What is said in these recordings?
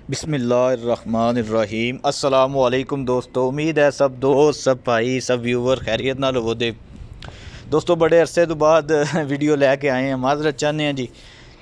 बिस्मिल्लाहिर्रहमानिर्रहीम अस्सलामुअलैकुम दोस्तों। उम्मीद है सब दोस्त, सब भाई, सब व्यूवर खैरियत नाल होवोदे। दोस्तों बड़े अरसे तो बाद वीडियो लैके आए हैं, माजरत चाहते हैं जी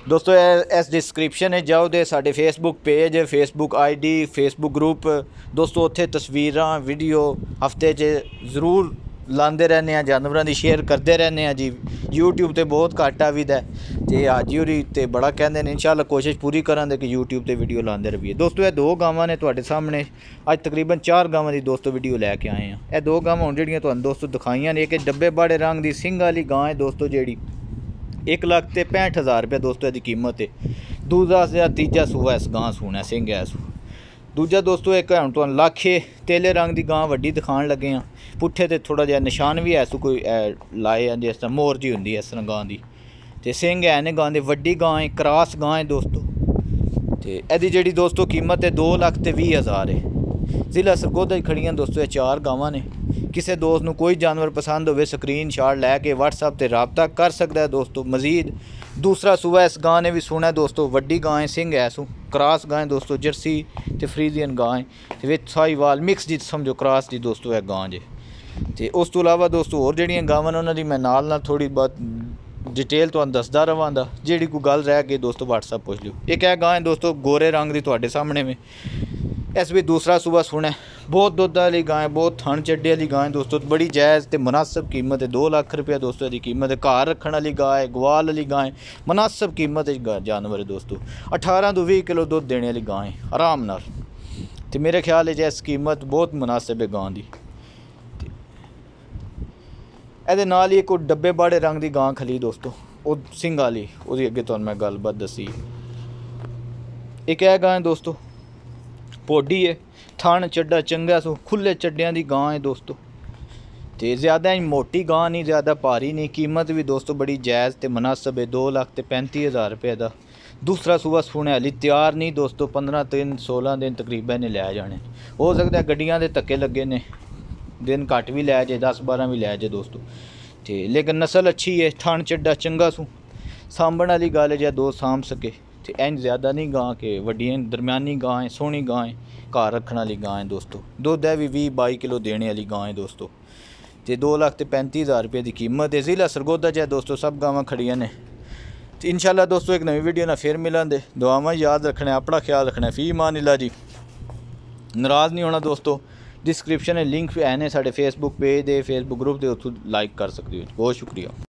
दोस्तों। इस डिस्क्रिप्शन है जाओ दे साढ़े Facebook page, Facebook ID, Facebook group दोस्तों, उत्थे तस्वीरां वीडियो हफ्ते च ज़रूर लाते रहने, जानवरों की शेयर करते रहने जी। यूट्यूब तो बहुत घट आविदा है तो हाजी होरी तो बड़ा कहते हैं, इंशाअल्लाह कोशिश पूरी करांगे कि यूट्यूब पर वीडियो लाते रहिए। दोस्तों ये दो गावां ने तुहाडे सामने, अज तकरीबन 4 गावां की दोस्तों वीडियो लैके आए हैं। ये दो गावां हुण जिहड़ियां तुहानूं दोस्तों दिखाइयां ने, एक डब्बे बाड़े रंग की सिंह वाली गां है दोस्तों, जिहड़ी 1,65,000 रुपये दोस्तों की कीमत है। दूजा तीजा सूआ इस गां सूना सिंह है इस। दूजा दोस्तों एक हूँ तुहानूं लाखे तेले रंग की गां वड्डी दिखाण लगे हाँ। पुट्ठे ते थोड़ा जिहा निशान भी है कोई लाए हैं, जिस तरह मोर जी होंदी है इस तरह गां दी, ते सिंह है ने गां दे। वड्डी गां है, क्रॉस गां है दोस्तों। तो यदी जी दोस्तों कीमत है 2,20,000 है। जिला सरगोधा खड़ियां दोस्तों ये 4 गावां ने। किसी दोस्त नूं कोई जानवर पसंद होवे स्क्रीन शाट लैके व्हाट्सएप पर रबता कर सकता है दोस्तों। मजीद दूसरा सूआ इस गां ने भी सुना है दोस्तों। वड्डी गां है, सिंह है सू, क्रॉस गां है दोस्तों, जर्सी ते फ्रीजियन गां है, ते विच साहिवाल मिक्स जी समझो क्रॉस जी दोस्तों है गां जे। तो उस तो इलावा दोस्तों होर जिहड़ियां गावां ने उन्हां दी मैं नाल थोड़ी बहुत डिटेल तुहानूं दसदा रवांगा। जिहड़ी कोई गल रह गई दोस्तों व्हाट्सएप पुछ लियो। एक है गां है दोस्तों गोरे रंग की तुहाडे सामने में, इस भी दूसरा सूबा सुना है। बहुत दुध वाली गां है, बहुत थन चड्डे वाली गां है दोस्तों, बड़ी जायज़ ते मुनासिब कीमत है। 2 लाख रुपया दोस्तों की कीमत है। घर रखने वाली गां है, ग्वाल वाली गां है, मुनासिब कीमत है जानवर है दोस्तों। 18 तो 20 किलो दुध देने वाली गां है आराम नाल। तो मेरे ख्याल है इस कीमत बहुत मुनासिब है गां की। ਇਹਦੇ ਨਾਲ ही एक डब्बे बाड़े रंग की गां खली दोस्तों, वो सिंह वाली, उसकी अगे तुहानूं मैं गलबात दसी। एक है गां दोस्तों पोडी है, थन चड्डा चंगा सो, खुले चड्डियां की गां है दोस्तों। तो ज़्यादा मोटी गां नहीं, ज़्यादा भारी नहीं। कीमत भी दोस्तों बड़ी जायज़ ते मुनासिब है, 2,35,000 रुपये का। दूसरा सूबा सुने हाली तैयार नहीं दोस्तों, 15 दिन 16 दिन तकरीबन लै जाने। हो सकता है गड्डियां दे धक्के लगे ने, दिन घट भी लै जाए, 10-12 भी लै जाए दोस्तों। तो लेकिन नस्ल अच्छी है, थन चड्डा चंगा सू, सांभण वाली गल है, जो दो सांभ सके। तो इंज ज़्यादा नहीं गां के वड्डियां, दरम्यानी गां है, सोहनी गां है, घर रखने वाली गां है दोस्तों। दुध है भी 20-22 किलो देने वाली गां है दोस्तों। तो 2,35,000 रुपये की कीमत है। जिला सरगोधा च दोस्तों सब गावां खड़ियां ने। तो इंशाअल्लाह दोस्तों एक नवी वीडियो ना फिर मिलांगे। दुआवां याद रखना, अपना ख्याल रखना। फी मानिल्लाह जी, नाराज़ नहीं होना दोस्तों। डिस्क्रिप्शन लिंक है ने साढ़े फेसबुक पेज दे, फेसबुक ग्रुप के, उत्थों लाइक कर सकते हो। बहुत शुक्रिया।